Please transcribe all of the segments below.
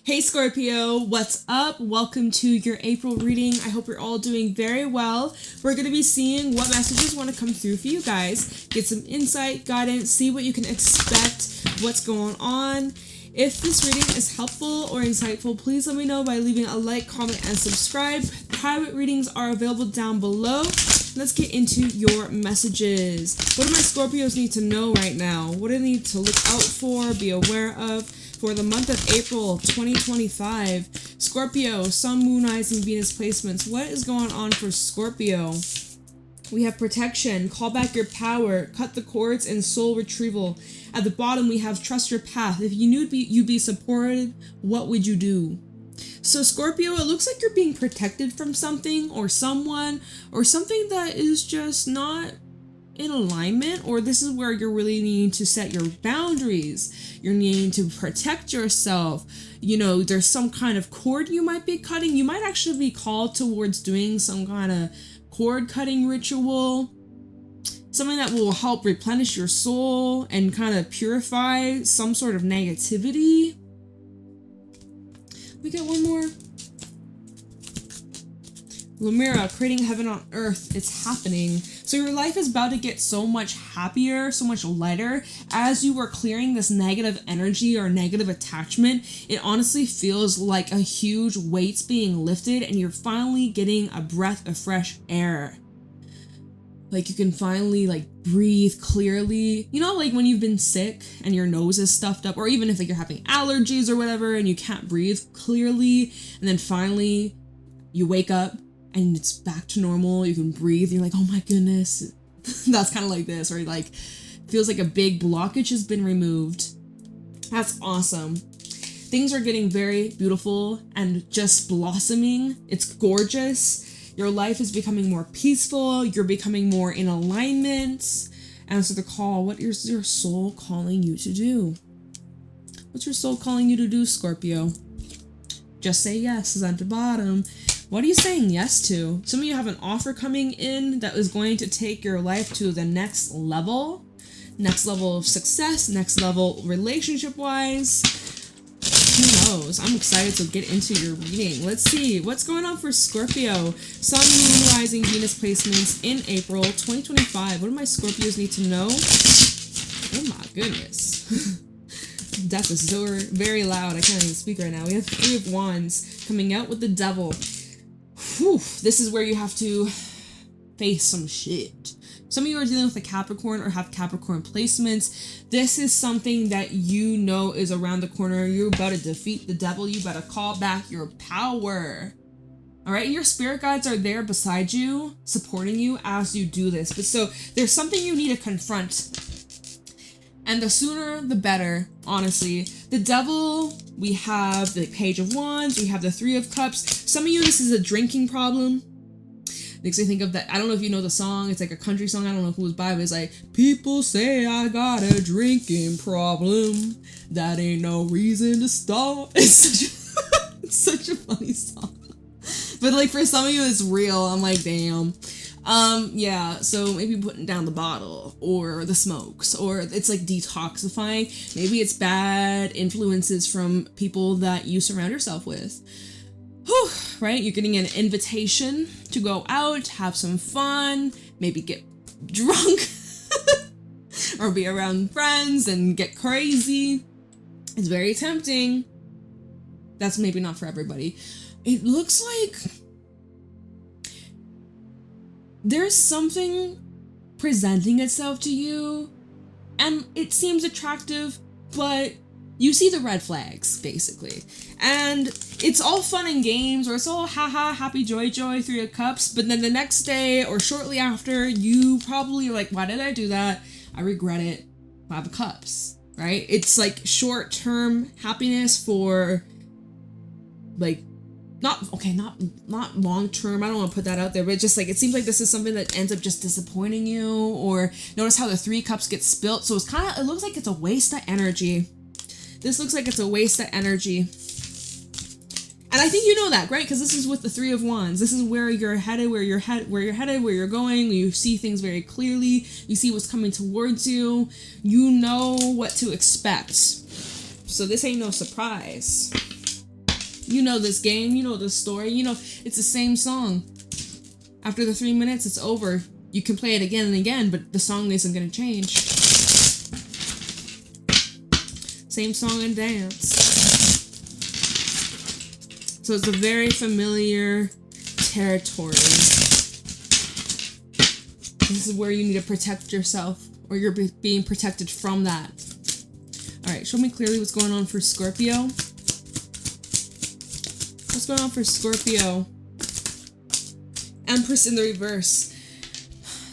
Hey Scorpio, what's up? Welcome to your April reading. I hope you're all doing very well. We're going to be seeing what messages want to come through for you guys. Get some insight, guidance, see what you can expect, what's going on. If this reading is helpful or insightful, please let me know by leaving a like, comment, and subscribe. Private readings are available down below. Let's get into your messages. What do my Scorpios need to know right now? What do they need to look out for, be aware of? For the month of April 2025, Scorpio, Sun, Moon, Rising, Venus placements. What is going on for Scorpio? We have protection, call back your power, cut the cords, and soul retrieval. At the bottom, we have trust your path. If you knew you'd be supported, what would you do? So Scorpio, it looks like you're being protected from something or someone or something that is just not in alignment, or this is where you're really needing to set your boundaries. You're needing to protect yourself. You know, there's some kind of cord you might be cutting. You might actually be called towards doing some kind of cord cutting ritual, something that will help replenish your soul and kind of purify some sort of negativity. We got one more. Lumira, creating heaven on earth. It's happening. So your life is about to get so much happier, so much lighter. As you were clearing this negative energy or negative attachment, it honestly feels like a huge weight's being lifted and you're finally getting a breath of fresh air. Like you can finally like breathe clearly. You know, like when you've been sick and your nose is stuffed up, or even if like you're having allergies or whatever and you can't breathe clearly, and then finally you wake up and it's back to normal, you can breathe, you're like, oh my goodness. That's kind of like this, or like feels like a big blockage has been removed. That's awesome. Things are getting very beautiful and just blossoming. It's gorgeous. Your life is becoming more peaceful. You're becoming more in alignment. Answer the call. What is your soul calling you to do? What's your soul calling you to do, Scorpio? Just say yes is at the bottom. What are you saying yes to? Some of you have an offer coming in that is going to take your life to the next level of success, next level relationship-wise. Who knows? I'm excited to get into your reading. Let's see what's going on for Scorpio. Sun, Moon, Rising, Venus placements in April 2025. What do my Scorpios need to know? Oh my goodness. Death is so very loud. I can't even speak right now. We have Three of Wands coming out with the Devil. Whew, this is where you have to face some shit. Some of you are dealing with a Capricorn or have Capricorn placements. This is something that you know is around the corner. You're about to defeat the devil. You better call back your power. All right, your spirit guides are there beside you, supporting you as you do this. But so there's something you need to confront. And the sooner, the better, honestly. The devil, we have the Page of Wands, we have the Three of Cups. Some of you, this is a drinking problem. Makes me think of that. I don't know if you know the song. It's like a country song. I don't know who was by, but it's like, people say I got a drinking problem. That ain't no reason to stop. It's such a funny song. But like for some of you, it's real. I'm like, damn. Yeah, so maybe putting down the bottle or the smokes, or it's like detoxifying. Maybe it's bad influences from people that you surround yourself with. Whew, right? You're getting an invitation to go out, have some fun, maybe get drunk or be around friends and get crazy. It's very tempting. That's maybe not for everybody. It looks like there's something presenting itself to you and it seems attractive, but you see the red flags basically. And it's all fun and games, or it's all haha, happy joy, Three of Cups. But then the next day or shortly after, you probably are like, why did I do that? I regret it. Five of Cups, right? It's like short-term happiness for like, not long term. I don't want to put that out there, but just like it seems like this is something that ends up just disappointing you. Or notice how the Three Cups get spilt. So it's kind of, it looks like it's a waste of energy. This looks like it's a waste of energy. And I think you know that, right? Because this is with the Three of Wands. This is where you're headed, where you're going. You see things very clearly. You see what's coming towards you. You know what to expect. So this ain't no surprise. You know this game, you know this story, you know it's the same song. After the 3 minutes, it's over. You can play it again and again, but the song isn't going to change. Same song and dance. So it's a very familiar territory. This is where you need to protect yourself, or you're being protected from that. Alright, show me clearly what's going on for Scorpio. What's going on for Scorpio? Empress in the reverse.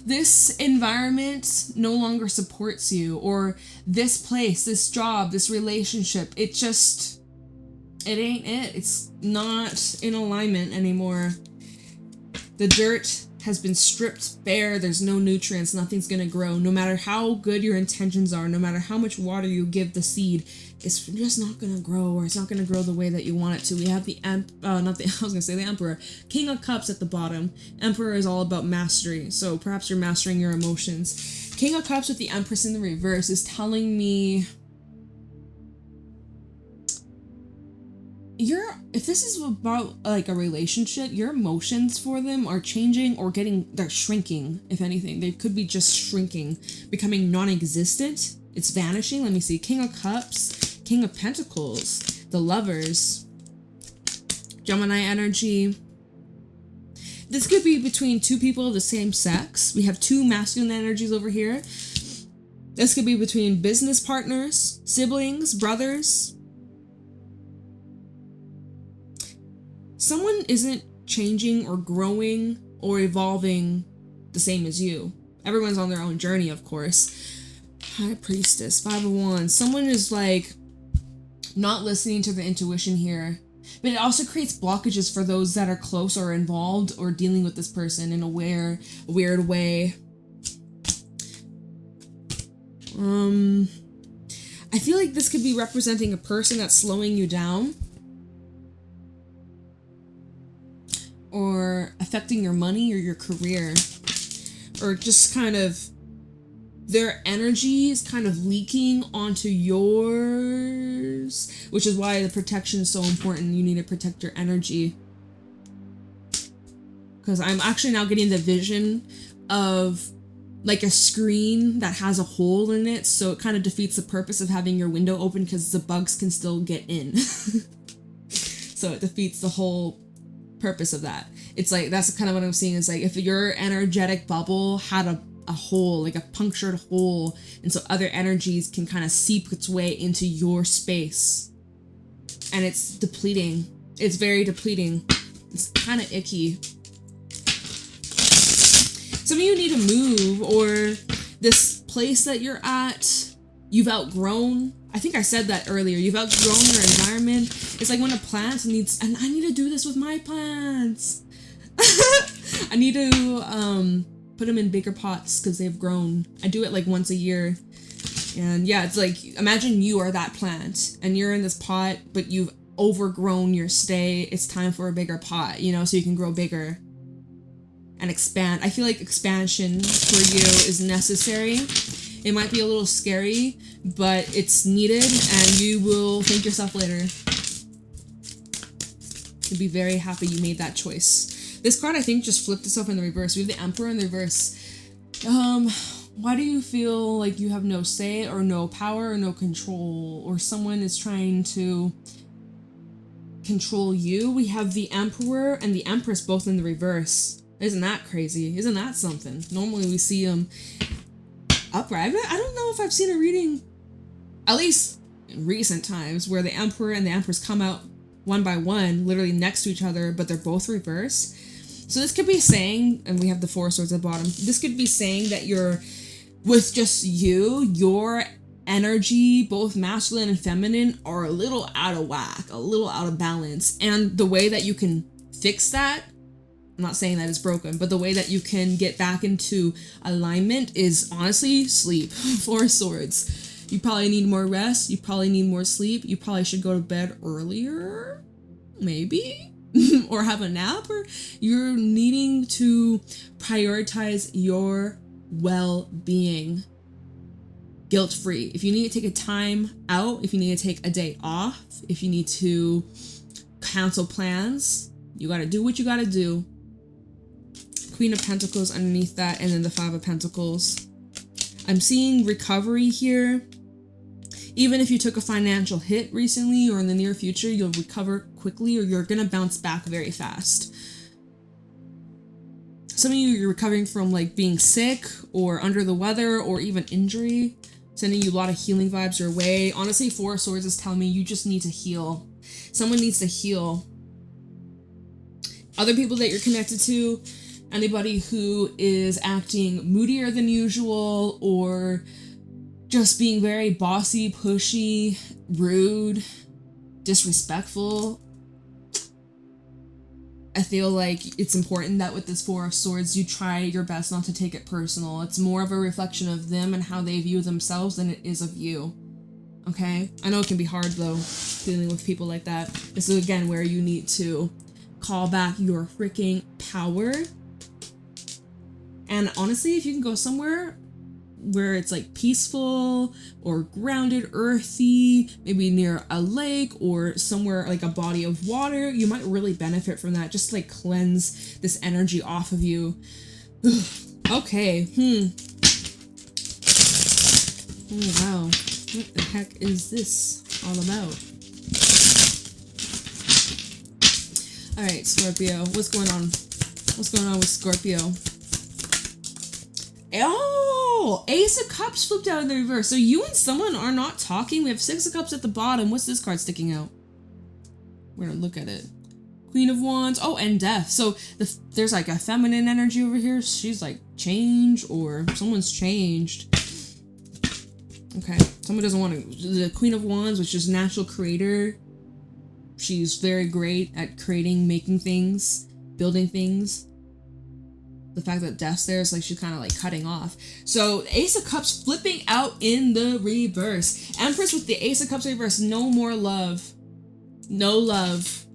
This environment no longer supports you, or this place, this job, this relationship, it ain't it. It's not in alignment anymore. The dirt has been stripped bare. There's no nutrients. Nothing's gonna grow. No matter how good your intentions are, no matter how much water you give the seed, it's just not gonna grow, or it's not gonna grow the way that you want it to. We have the Emperor. King of Cups at the bottom. Emperor is all about mastery, so perhaps you're mastering your emotions. King of Cups with the Empress in the reverse is telling me if this is about like a relationship, your emotions for them are changing, or they're shrinking. If anything, they could be just shrinking, becoming non-existent. It's vanishing. Let me see. King of Cups, King of Pentacles, the Lovers, Gemini energy. This could be between two people of the same sex. We have two masculine energies over here. This could be between business partners, siblings, brothers. Someone isn't changing or growing or evolving the same as you. Everyone's on their own journey, of course. High Priestess, 5 of Wands. Someone is like not listening to the intuition here. But it also creates blockages for those that are close or involved or dealing with this person in a weird way. I feel like this could be representing a person that's slowing you down, or affecting your money or your career, or just kind of their energy is kind of leaking onto yours, which is why the protection is so important. You need to protect your energy. Because I'm actually now getting the vision of like a screen that has a hole in it, so it kind of defeats the purpose of having your window open because the bugs can still get in. So it defeats the whole purpose of that. It's like, that's kind of what I'm seeing. It's like if your energetic bubble had a hole, like a punctured hole, and so other energies can kind of seep its way into your space, and it's depleting. It's very depleting. It's kind of icky. Some of you need to move, or this place that you're at, you've outgrown. I think I said that earlier. You've outgrown your environment. It's like when a plant needs, and I need to do this with my plants. I need to put them in bigger pots because they've grown. I do it like once a year. And yeah, it's like, imagine you are that plant and you're in this pot, but you've overgrown your stay. It's time for a bigger pot, you know, so you can grow bigger and expand. I feel like expansion for you is necessary. It might be a little scary, but it's needed, and you will thank yourself later. You'll be very happy you made that choice. This card, I think, just flipped itself in the reverse. We have the Emperor in the reverse. Why do you feel like you have no say or no power or no control, or someone is trying to control you? We have the Emperor and the Empress both in the reverse. Isn't that crazy? Isn't that something? Normally we see them upright. I don't know if I've seen a reading, at least in recent times, where the Emperor and the Empress come out one by one, literally next to each other, but they're both reverse. So this could be saying, and we have the Four Swords at the bottom, this could be saying that you're, with just your energy, both masculine and feminine, are a little out of whack, a little out of balance. And the way that you can fix that, I'm not saying that it's broken, but the way that you can get back into alignment is honestly sleep. Four Swords. You probably need more rest. You probably need more sleep. You probably should go to bed earlier, maybe, or have a nap, or you're needing to prioritize your well-being. Guilt-free. If you need to take a time out, if you need to take a day off, if you need to cancel plans. You gotta do what you gotta do. Queen of Pentacles underneath that, and then the Five of Pentacles. I'm seeing recovery here. Even if you took a financial hit recently or in the near future, you'll recover quickly, or you're gonna bounce back very fast. Some of you, you're recovering from like being sick or under the weather or even injury. Sending you a lot of healing vibes your way. Honestly, Four of Swords is telling me you just need to heal. Someone needs to heal. Other people that you're connected to, anybody who is acting moodier than usual or just being very bossy, pushy, rude, disrespectful. I feel like it's important that with this Four of Swords, you try your best not to take it personal. It's more of a reflection of them and how they view themselves than it is of you. Okay? I know it can be hard though, dealing with people like that. This is again where you need to call back your freaking power. And honestly, if you can go somewhere where it's like peaceful or grounded, earthy, maybe near a lake or somewhere like a body of water, you might really benefit from that. Just like cleanse this energy off of you. Okay. Oh wow. What the heck is this all about? Alright, Scorpio. What's going on? What's going on with Scorpio? Oh, Ace of Cups flipped out in the reverse. So you and someone are not talking. We have Six of Cups at the bottom. What's this card sticking out? We're gonna look at it. Queen of Wands. Oh, and Death. So there's like a feminine energy over here. She's like changed, or someone's changed. Okay, someone doesn't want to. The Queen of Wands, which is natural creator. She's very great at creating, making things, building things. The fact that Death's there is like she's kind of like cutting off. So Ace of Cups flipping out in the reverse. Empress with the Ace of Cups reverse. No more love. No love.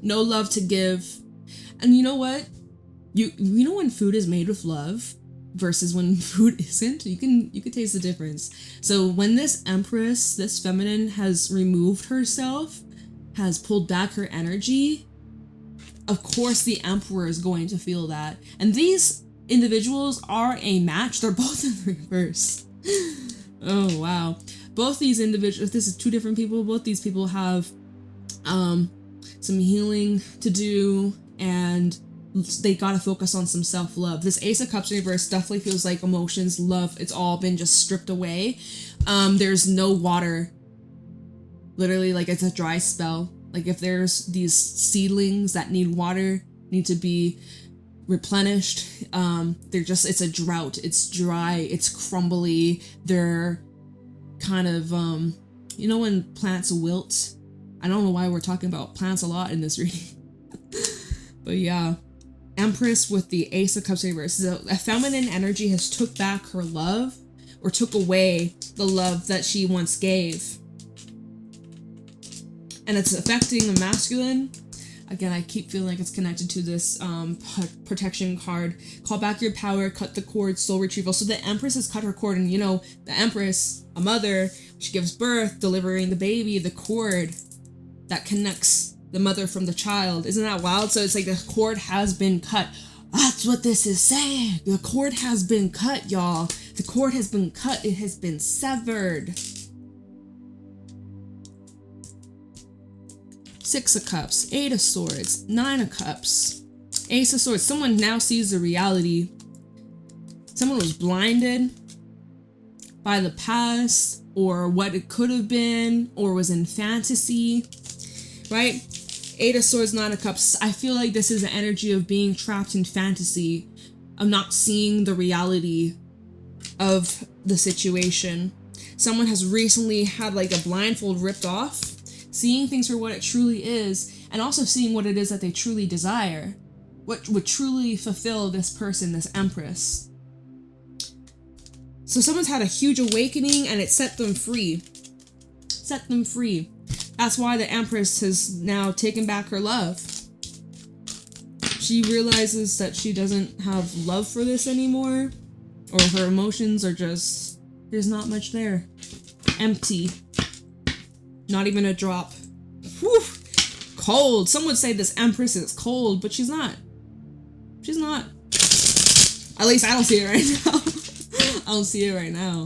No love to give. And you know what? You know when food is made with love versus when food isn't? You can taste the difference. So when this Empress, this feminine, has removed herself, has pulled back her energy, of course the Emperor is going to feel that. And these individuals are a match. They're both in the reverse. Oh, wow. Both these individuals, this is two different people, both these people have some healing to do, and they gotta focus on some self-love. This Ace of Cups reverse definitely feels like emotions, love, it's all been just stripped away. There's no water. Literally, like, it's a dry spell. Like, if there's these seedlings that need water, need to be replenished, it's a drought. It's dry, it's crumbly. They're kind of, you know when plants wilt? I don't know why we're talking about plants a lot in this reading. But yeah. Empress with the Ace of Cups reverse. So a feminine energy has took back her love, or took away the love that she once gave. And it's affecting the masculine. Again, I keep feeling like it's connected to this protection card. Call back your power, cut the cord, soul retrieval. So the Empress has cut her cord, and you know, the Empress, a mother, she gives birth, delivering the baby, the cord that connects the mother from the child. Isn't that wild? So it's like the cord has been cut. That's what this is saying. The cord has been cut, y'all. The cord has been cut. It has been severed. Six of Cups, Eight of Swords, Nine of Cups, Ace of Swords. Someone now sees the reality. Someone was blinded by the past, or what it could have been, or was in fantasy, right? Eight of Swords, Nine of Cups. I feel like this is the energy of being trapped in fantasy, of not seeing the reality of the situation. Someone has recently had like a blindfold ripped off, seeing things for what it truly is, and also seeing what it is that they truly desire. What would truly fulfill this person, this Empress. So someone's had a huge awakening, and it set them free. Set them free. That's why the Empress has now taken back her love. She realizes that she doesn't have love for this anymore, or her emotions are just, there's not much there. Empty. Not even a drop. Whew. Cold. Some would say this Empress is cold, but she's not. She's not. At least I don't see it right now. I don't see it right now.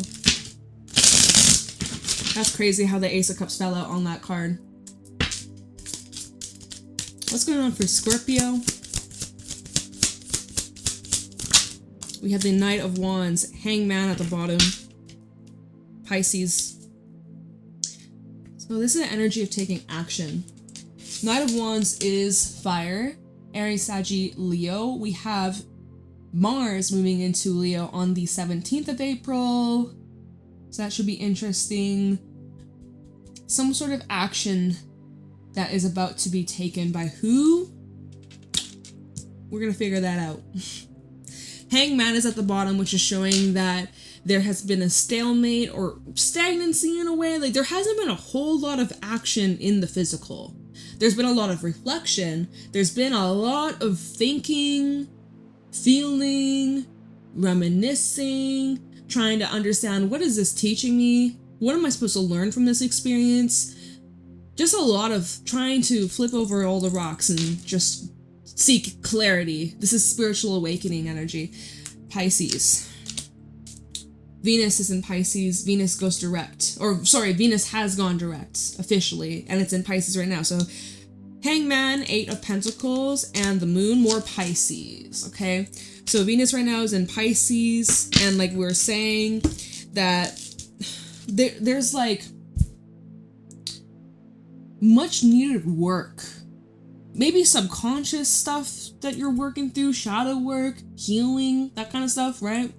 That's crazy how the Ace of Cups fell out on that card. What's going on for Scorpio? We have the Knight of Wands, Hangman at the bottom, Pisces. So this is the energy of taking action. Knight of Wands is fire, Aries, Saggy, Leo. We have Mars moving into Leo on the 17th of April. So that should be interesting. Some sort of action that is about to be taken by who? We're gonna figure that out. Hangman is at the bottom, which is showing that there has been a stalemate or stagnancy in a way. Like, there hasn't been a whole lot of action in the physical. There's been a lot of reflection. There's been a lot of thinking, feeling, reminiscing, trying to understand, what is this teaching me? What am I supposed to learn from this experience? Just a lot of trying to flip over all the rocks and just seek clarity. This is spiritual awakening energy. Pisces. Venus is in Pisces. Venus goes direct. Or, sorry, Venus has gone direct, officially. And it's in Pisces right now. So, Hangman, 8 of Pentacles, and the Moon, more Pisces, okay? So, Venus right now is in Pisces. And like we were saying, that there's like much needed work. Maybe subconscious stuff that you're working through, shadow work, healing, that kind of stuff, right?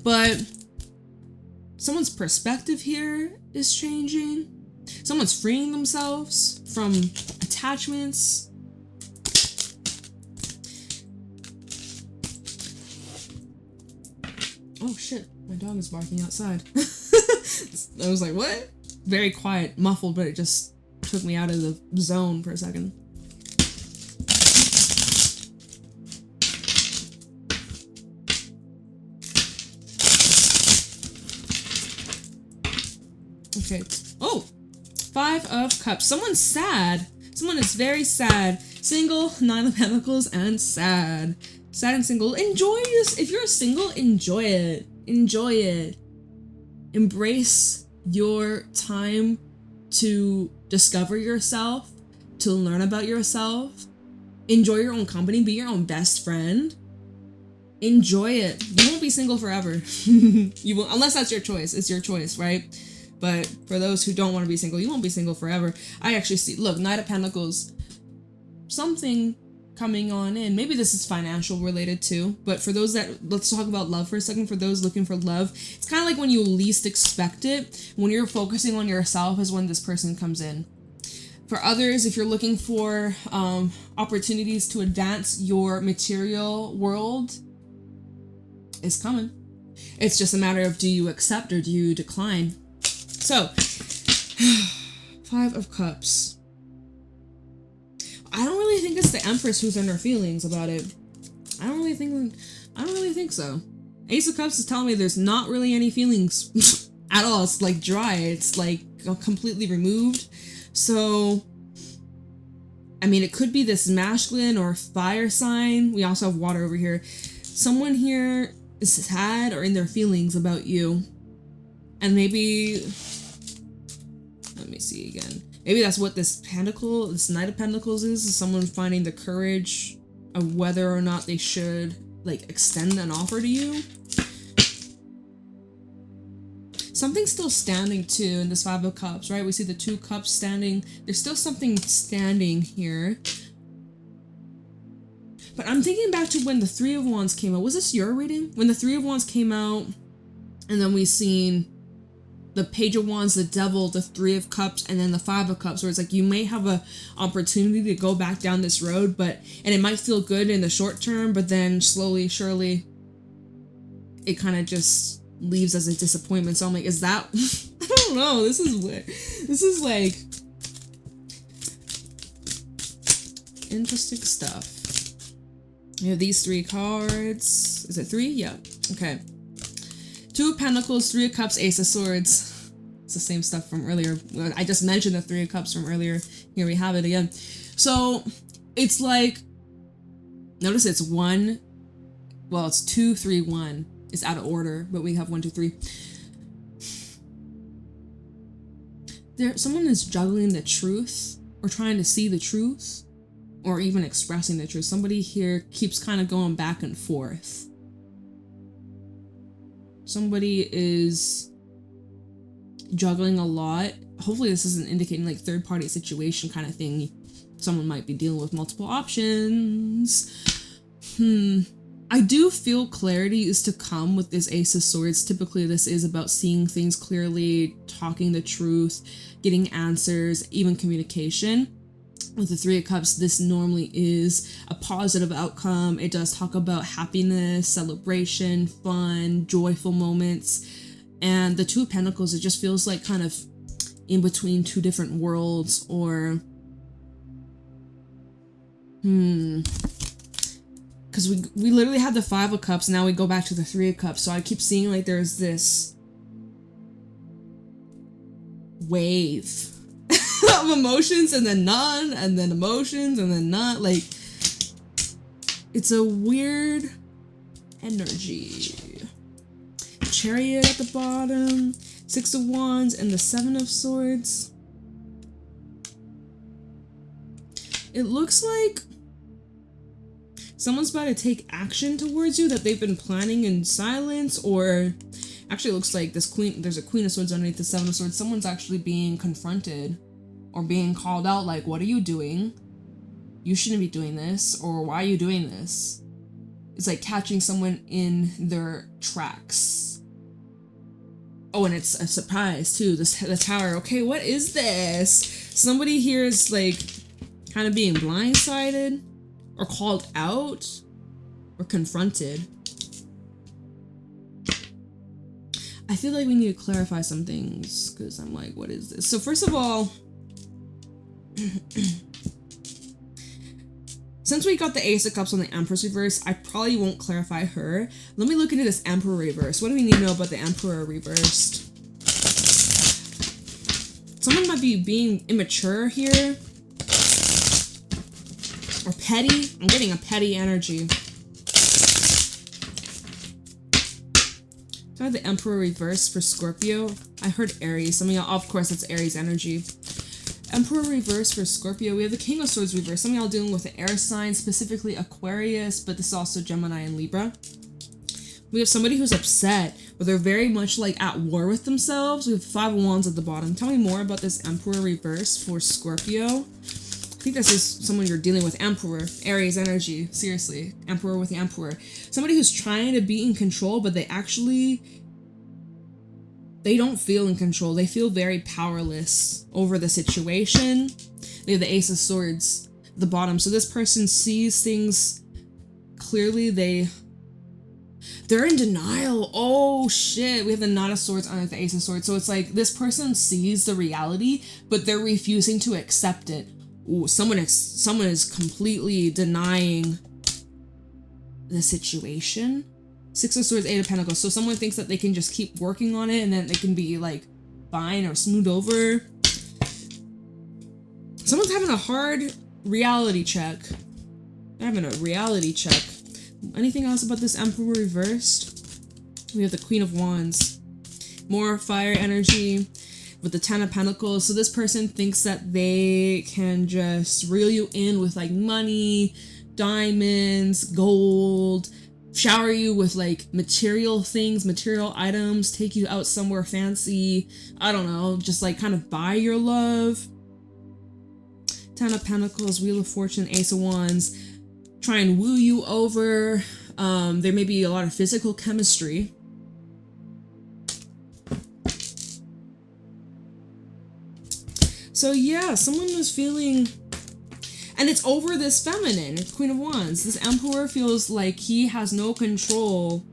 But someone's perspective here is changing. Someone's freeing themselves from attachments. Oh shit, my dog is barking outside. I was like, what? Very quiet, muffled, but it just took me out of the zone for a second. Okay. Oh! 5 of Cups. Someone's sad. Someone is very sad. Single, 9 of Pentacles, and sad. Sad and single. Enjoy this. If you're single, enjoy it. Enjoy it. Embrace your time to discover yourself, to learn about yourself. Enjoy your own company. Be your own best friend. Enjoy it. You won't be single forever. You won't, unless that's your choice. It's your choice, right? But for those who don't want to be single, you won't be single forever. I actually see, look, Knight of Pentacles, something coming on in. Maybe this is financial related too, but for those that, let's talk about love for a second. For those looking for love, it's kind of like when you least expect it. When you're focusing on yourself is when this person comes in. For others, if you're looking for opportunities to advance your material world, it's coming. It's just a matter of, do you accept or do you decline? So, 5 of Cups. I don't really think it's the Empress who's in her feelings about it. I don't really think so. Ace of Cups is telling me there's not really any feelings at all. It's like dry. It's like completely removed. So, I mean, it could be this masculine or fire sign. We also have water over here. Someone here is sad or in their feelings about you. And maybe, let me see again. Maybe that's what this Pentacle, this Knight of Pentacles is someone finding the courage of whether or not they should, like, extend an offer to you. Something's still standing too in this 5 of Cups, right? We see the 2 cups standing. There's still something standing here. But I'm thinking back to when the 3 of Wands came out. Was this your reading? When the 3 of Wands came out, and then we seen the Page of Wands, the Devil, the 3 of Cups, and then the 5 of Cups, where it's like you may have a opportunity to go back down this road, and it might feel good in the short term, but then slowly, surely, it kind of just leaves as a disappointment. So I'm like, is that, I don't know, this is weird. This is like interesting stuff. We have these 3 cards. Is it 3? Yeah. Okay. 2 of Pentacles, 3 of Cups, Ace of Swords. It's the same stuff from earlier. I just mentioned the Three of Cups from earlier. Here we have it again. So it's like, notice it's 1, well, it's 2, 3, 1. It's out of order, but we have 1, 2, 3. Someone is juggling the truth, or trying to see the truth, or even expressing the truth. Somebody here keeps kind of going back and forth. Somebody is juggling a lot. Hopefully this isn't indicating like third party situation kind of thing. Someone might be dealing with multiple options. I do feel clarity is to come with this Ace of Swords. Typically this is about seeing things clearly, talking the truth, getting answers, even communication. With the Three of Cups, this normally is a positive outcome. It does talk about happiness, celebration, fun, joyful moments. And the Two of Pentacles, it just feels like kind of in between two different worlds, or because we literally had the Five of Cups, now we go back to the Three of Cups. So I keep seeing like there's this wave of emotions, and then none, and then emotions, and then none. Like, it's a weird energy. Chariot at the bottom, Six of Wands, and the Seven of Swords. It looks like someone's about to take action towards you that they've been planning in silence, or actually it looks like there's a Queen of Swords underneath the Seven of Swords. Someone's actually being confronted or being called out, like, what are you doing? You shouldn't be doing this, or why are you doing this? It's like catching someone in their tracks. Oh, and it's a surprise too, the Tower. Okay, what is this? Somebody here is like kind of being blindsided, or called out, or confronted. I feel like we need to clarify some things, because I'm like, what is this? So first of all, since we got the Ace of Cups on the Empress reverse, I probably won't clarify her. Let me look into this Emperor reverse. What do we need to know about the Emperor reversed? Someone might be being immature here, or petty. I'm getting a petty energy. So I have the Emperor reverse for Scorpio. I heard Aries. Some of y'all, of course, that's Aries energy. Emperor reverse for Scorpio. We have the King of Swords reverse. Some of y'all dealing with the air signs, specifically Aquarius, but this is also Gemini and Libra. We have somebody who's upset, but they're very much like at war with themselves. We have Five of Wands at the bottom. Tell me more about this Emperor reverse for Scorpio. I think this is someone you're dealing with. Emperor, Aries energy. Seriously, Emperor with the Emperor. Somebody who's trying to be in control, but they don't feel in control. They feel very powerless over the situation. They have the Ace of Swords at the bottom. So this person sees things clearly. They're in denial. Oh shit. We have the Knight of Swords under the Ace of Swords. So it's like this person sees the reality, but they're refusing to accept it. Ooh, someone is completely denying the situation. Six of Swords, Eight of Pentacles. So someone thinks that they can just keep working on it and then they can be like fine or smooth over. Someone's having a hard reality check. They're having a reality check. Anything else about this Emperor reversed? We have the Queen of Wands. More fire energy with the Ten of Pentacles. So this person thinks that they can just reel you in with like money, diamonds, gold, shower you with like material things, material items, take you out somewhere fancy. I don't know, just like kind of buy your love. Ten of Pentacles, Wheel of Fortune, Ace of Wands. Try and woo you over. There may be a lot of physical chemistry. So yeah, someone was feeling, and it's over this feminine, it's Queen of Wands. This Emperor feels like he has no control,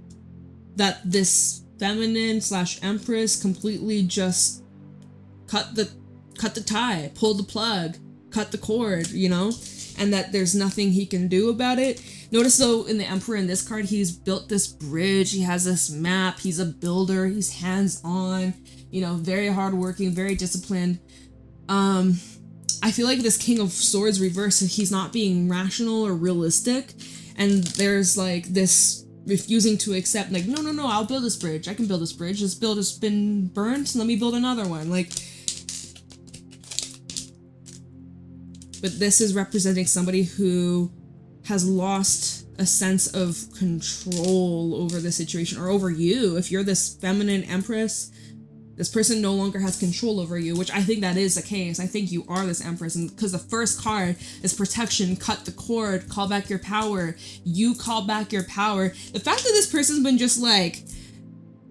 that this feminine / Empress completely just cut the tie, pulled the plug, cut the cord, you know, and that there's nothing he can do about it. Notice though, in the Emperor in this card, he's built this bridge, he has this map, he's a builder, he's hands-on, you know, very hardworking, very disciplined. I feel like this King of Swords reverse, he's not being rational or realistic, and there's like this refusing to accept, like, no, I'll build this bridge, I can build this bridge, this build has been burnt, let me build another one, like. But this is representing somebody who has lost a sense of control over the situation, or over you. If you're this feminine Empress, this person no longer has control over you, which I think that is the case. I think you are this Empress, and because the first card is protection, cut the cord, call back your power. You call back your power. The fact that this person's been just like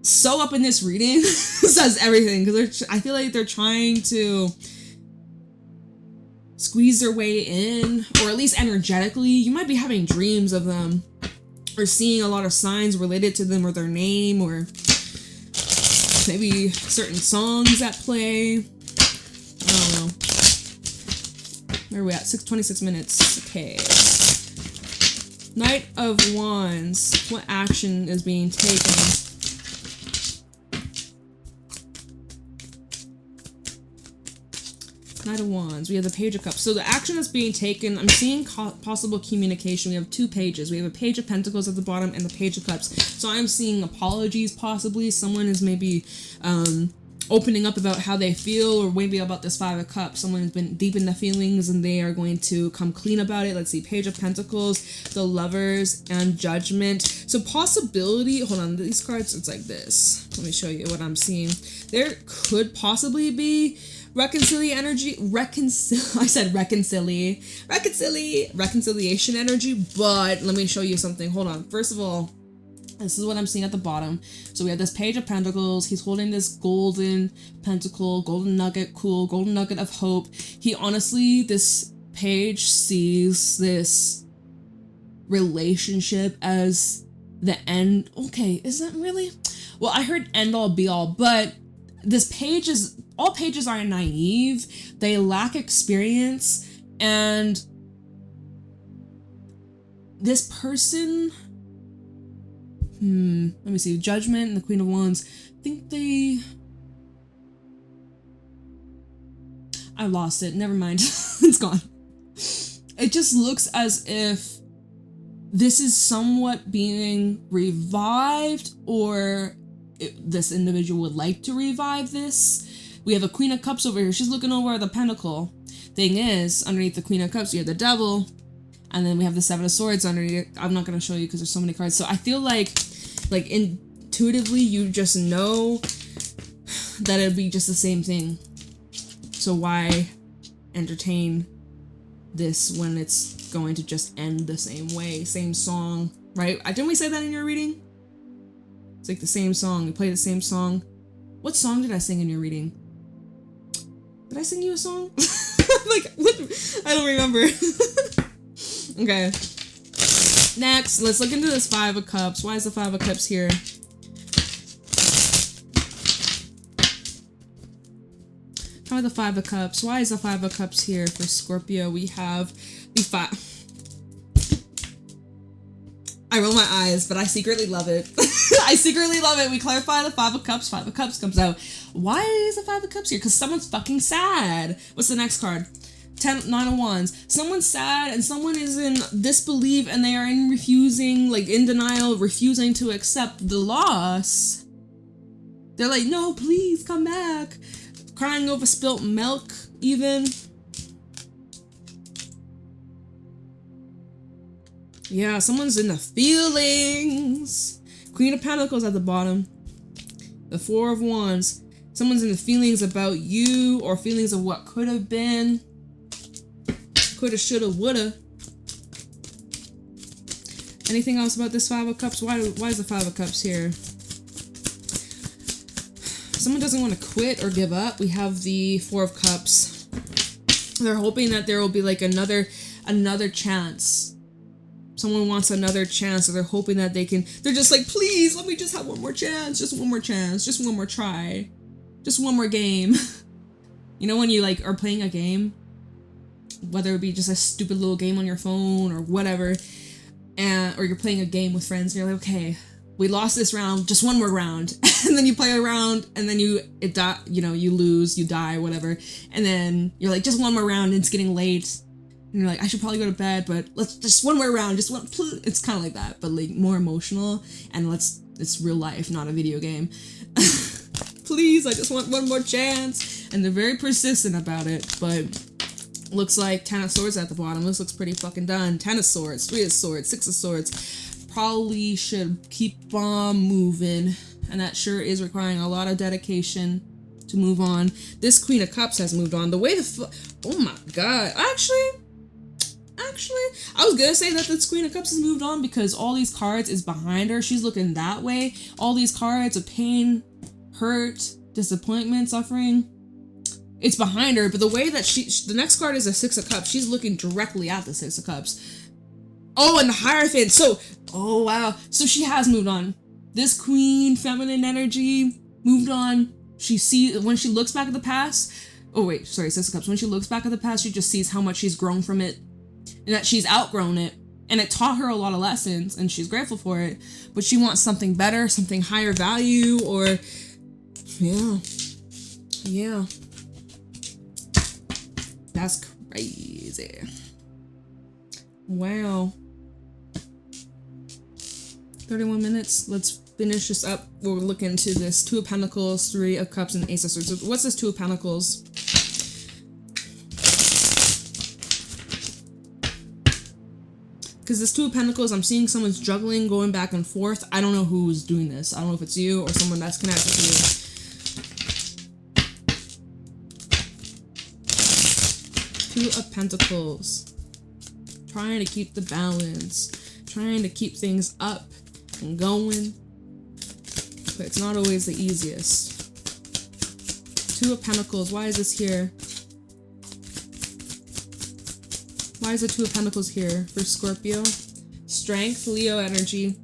so up in this reading says everything, because I feel like they're trying to squeeze their way in, or at least energetically. You might be having dreams of them, or seeing a lot of signs related to them, or their name, or maybe certain songs that play. I don't know. Where are we at? 26 minutes. Okay. Knight of Wands. What action is being taken? Knight of Wands. We have the Page of Cups. So the action that's being taken, I'm seeing possible communication. We have 2 pages. We have a Page of Pentacles at the bottom and the Page of Cups. So I'm seeing apologies possibly. Someone is maybe opening up about how they feel, or maybe about this 5 of Cups. Someone has been deep in the feelings and they are going to come clean about it. Let's see. Page of Pentacles, the Lovers, and Judgment. So possibility, hold on, these cards, it's like this. Let me show you what I'm seeing. There could possibly be reconciliation energy, but let me show you something. Hold on. First of all, this is what I'm seeing at the bottom. So we have this Page of Pentacles. He's holding this golden pentacle, golden nugget, cool, golden nugget of hope. He honestly, this page sees this relationship as the end. Okay, is that really? Well, I heard end all be all, but this page is, all pages are naive, they lack experience, and this person, let me see, Judgment and the Queen of Wands, I think they, I lost it, never mind, it's gone. It just looks as if this is somewhat being revived, or this individual would like to revive this. We have a Queen of Cups over here. She's looking over the pentacle. Thing is, underneath the Queen of Cups, you have the Devil. And then we have the 7 of Swords underneath. I'm not going to show you because there's so many cards. So I feel like intuitively, you just know that it'd be just the same thing. So why entertain this when it's going to just end the same way? Same song, right? Didn't we say that in your reading? It's like the same song. You play the same song. What song did I sing in your reading? Did I sing you a song? Like, what? I don't remember. Okay. Next, let's look into this 5 of Cups. Why is the 5 of Cups here? How are the 5 of Cups? Why is the 5 of Cups here for Scorpio? We have the 5. I roll my eyes, but I secretly love it. I secretly love it. We clarify the 5 of Cups. 5 of Cups comes out. Why is the 5 of Cups here? Because someone's fucking sad. What's the next card? 9 of Wands. Someone's sad and someone is in disbelief and they are in refusing, like in denial, refusing to accept the loss. They're like, no, please come back. Crying over spilt milk, even. Yeah, someone's in the feelings. Queen of Pentacles at the bottom. The 4 of Wands. Someone's in the feelings about you, or feelings of what could have been. Coulda, shoulda, woulda. Anything else about this 5 of Cups? Why is the 5 of Cups here? Someone doesn't want to quit or give up. We have the 4 of Cups. They're hoping that there will be like another chance. Someone wants another chance, so they're hoping that they're just like, please, let me just have one more chance, just one more chance, just one more try, just one more game. You know when you like are playing a game, whether it be just a stupid little game on your phone or whatever, or you're playing a game with friends, and you're like, okay, we lost this round, just one more round. And then you play a round, and then you lose, you die, whatever. And then you're like, just one more round, and it's getting late. And you're like, I should probably go to bed, but let's just one more round, just one. It's kind of like that, but like more emotional, and it's real life, not a video game. Please, I just want one more chance. And they're very persistent about it, but looks like 10 of Swords at the bottom. This looks pretty fucking done. 10 of Swords, 3 of Swords, 6 of Swords. Probably should keep on moving, and that sure is requiring a lot of dedication to move on. This Queen of Cups has moved on. The way oh my god. Actually, I was gonna say that this Queen of Cups has moved on because all these cards is behind her. She's looking that way. All these cards of pain, hurt, disappointment, suffering, it's behind her. But the way that the next card is a 6 of Cups. She's looking directly at the 6 of Cups. Oh, and the Hierophant. So, oh wow. So she has moved on. This queen, feminine energy, moved on. When she looks back at the past. Oh wait, sorry, 6 of Cups. When she looks back at the past, she just sees how much she's grown from it, and that she's outgrown it, and it taught her a lot of lessons, and she's grateful for it. But she wants something better, something higher value, or yeah. That's crazy. Wow. 31 minutes. Let's finish this up. We'll look into this 2 of Pentacles, 3 of Cups, and Ace of Swords. So what's this 2 of Pentacles? Because this 2 of Pentacles, I'm seeing someone's juggling, going back and forth. I don't know who's doing this. I don't know if it's you or someone that's connected to you. 2 of Pentacles. Trying to keep the balance. Trying to keep things up and going, but it's not always the easiest. 2 of Pentacles. Why is this here? Why is the 2 of Pentacles here for Scorpio? Strength, Leo energy.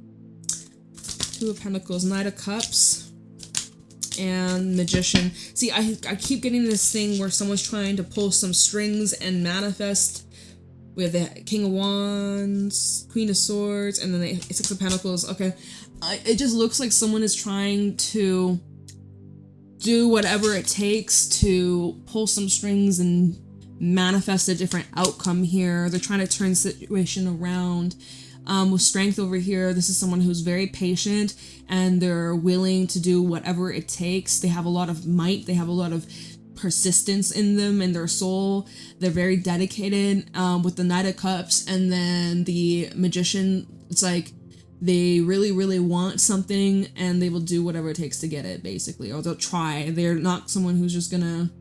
2 of Pentacles, Knight of Cups, and Magician. See, I keep getting this thing where someone's trying to pull some strings and manifest. We have the King of Wands, Queen of Swords, and then the 6 of Pentacles. Okay, it just looks like someone is trying to do whatever it takes to pull some strings and manifest a different outcome here. They're trying to turn the situation around. With Strength over here, this is someone who's very patient, and they're willing to do whatever it takes. They have a lot of might. They have a lot of persistence in them, in their soul. They're very dedicated. With the Knight of Cups and then the Magician, it's like they really, really want something, and they will do whatever it takes to get it, basically, or they'll try. They're not someone who's just gonna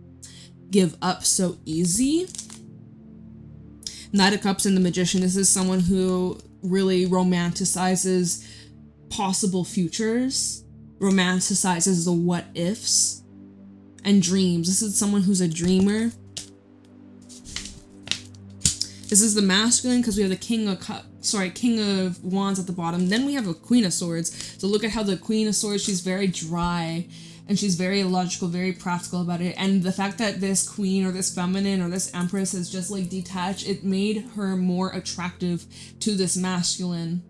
give up so easy. Knight of Cups and the Magician, this is someone who really romanticizes possible futures, romanticizes the what ifs, and dreams. This is someone who's a dreamer. This is the masculine because we have the King of Wands at the bottom. Then we have a Queen of Swords. So look at how the Queen of Swords, she's very dry, and she's very logical, very practical about it. And the fact that this queen or this feminine or this empress is just like detached, it made her more attractive to this masculine.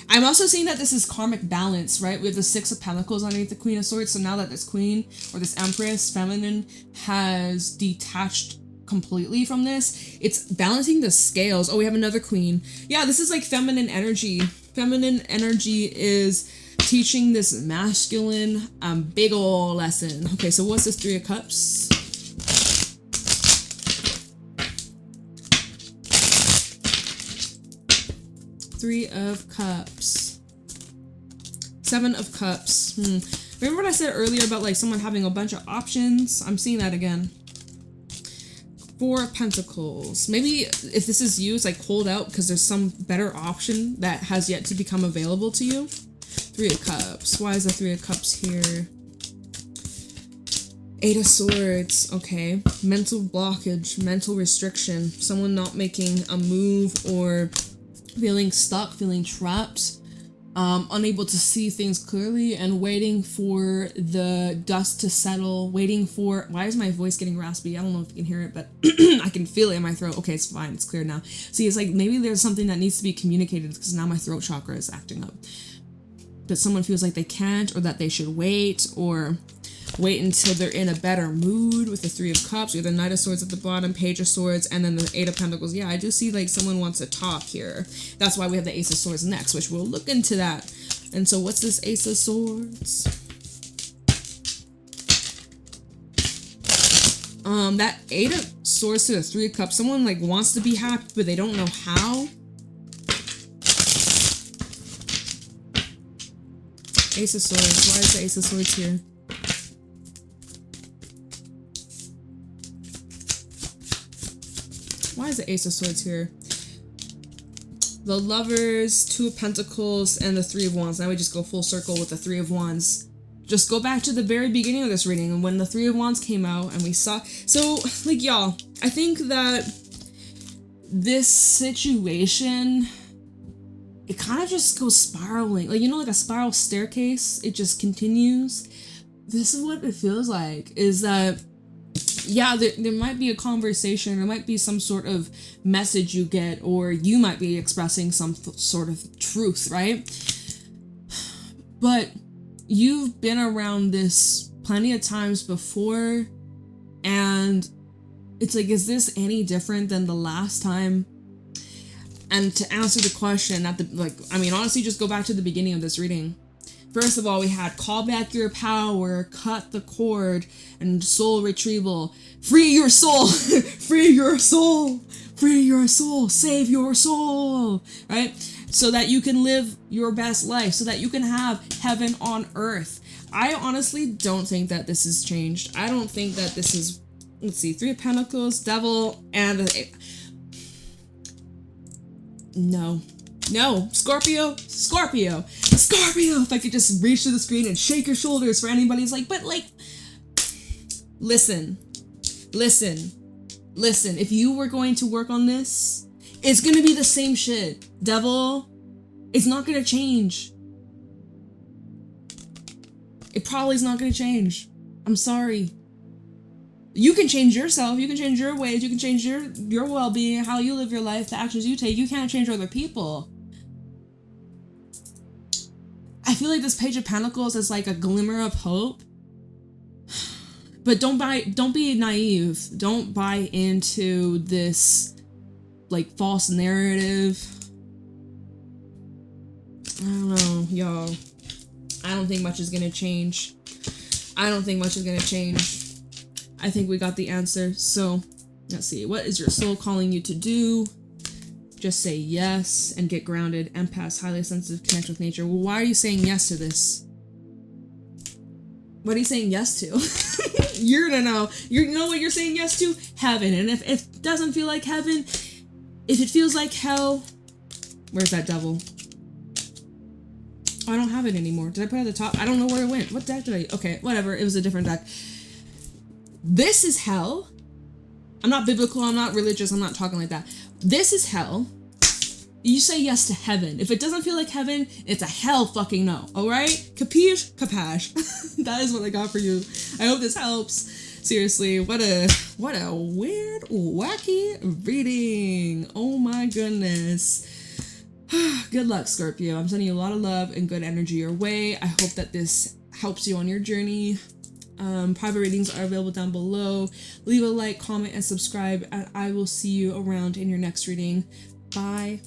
I'm also seeing that this is karmic balance, right? We have the 6 of Pentacles underneath the Queen of Swords. So now that this queen or this empress, feminine, has detached completely from this, it's balancing the scales. Oh, we have another queen. Yeah, this is like feminine energy. Feminine energy is teaching this masculine big ol' lesson. Okay, so what's this 3 of Cups? Three of Cups. 7 of Cups. Remember what I said earlier about like someone having a bunch of options? I'm seeing that again. 4 of Pentacles. Maybe if this is you, it's like hold out because there's some better option that has yet to become available to you. 3 of Cups. Why is the 3 of Cups here? 8 of Swords. Okay. Mental blockage, mental restriction. Someone not making a move or feeling stuck, feeling trapped. unable to see things clearly, and waiting for the dust to settle, waiting for, why is my voice getting raspy? I don't know if you can hear it, but I can feel it in my throat. Okay, it's fine, it's clear now. See, it's like maybe there's something that needs to be communicated because now my throat chakra is acting up. But someone feels like they can't, or that they should wait, or wait until they're in a better mood with the Three of Cups. We have the Knight of Swords at the bottom, Page of Swords, and then the Eight of Pentacles. Yeah, I do see like someone wants to talk here. That's why we have the Ace of Swords next, which we'll look into that. And so what's this Ace of Swords? That Eight of Swords to the Three of Cups. Someone like wants to be happy, but they don't know how. Ace of Swords. Why is the Ace of Swords here? Why is the Ace of Swords here? The Lovers, Two of Pentacles, and the Three of Wands. Now we just go full circle with the Three of Wands. Just go back to the very beginning of this reading and when the Three of Wands came out and we saw... So, like, y'all, I think that this situation, it kind of just goes spiraling. Like, you know, like a spiral staircase? It just continues. This is what it feels like, is that... Yeah, there might be a conversation, there might be some sort of message you get, or you might be expressing some sort of truth, right? But you've been around this plenty of times before, and it's like, is this any different than the last time? And to answer the question, honestly, just go back to the beginning of this reading. First of all, we had call back your power, cut the cord, and soul retrieval. Free your soul! Free your soul! Free your soul! Save your soul! Right? So that you can live your best life, so that you can have heaven on earth. I honestly don't think that this has changed. I don't think that this is, let's see, Three of Pentacles, Devil, and No, Scorpio. If I could just reach to the screen and shake your shoulders for anybody who's like, but like, listen. If you were going to work on this, it's going to be the same shit. Devil, it's not going to change. It probably is not going to change. I'm sorry. You can change yourself, you can change your ways, you can change your well-being, how you live your life, the actions you take. You can't change other people. I feel like this Page of Pentacles is like a glimmer of hope. But don't be naive. Don't buy into this like false narrative. I don't know, y'all. I don't think much is gonna change. I think we got the answer. So let's see. What is your soul calling you to do? Just say yes and get grounded. Empaths, highly sensitive, connect with nature. Well, why are you saying yes to this? What are you saying yes to? You're gonna know. You know what you're saying yes to? Heaven. And if it doesn't feel like heaven, if it feels like hell, where's that Devil? Oh, I don't have it anymore. Did I put it at the top? I don't know where it went. What deck did I... Okay, whatever. It was a different deck. This is hell. I'm not biblical. I'm not religious. I'm not talking like that. This is hell. You say yes to heaven. If it doesn't feel like heaven, it's a hell fucking no. Alright? Capiche? Capash. That is what I got for you. I hope this helps. Seriously, what a weird, wacky reading. Oh my goodness. Good luck, Scorpio. I'm sending you a lot of love and good energy your way. I hope that this helps you on your journey. Private readings are available down below. Leave a like, comment, and subscribe, and I will see you around in your next reading. Bye.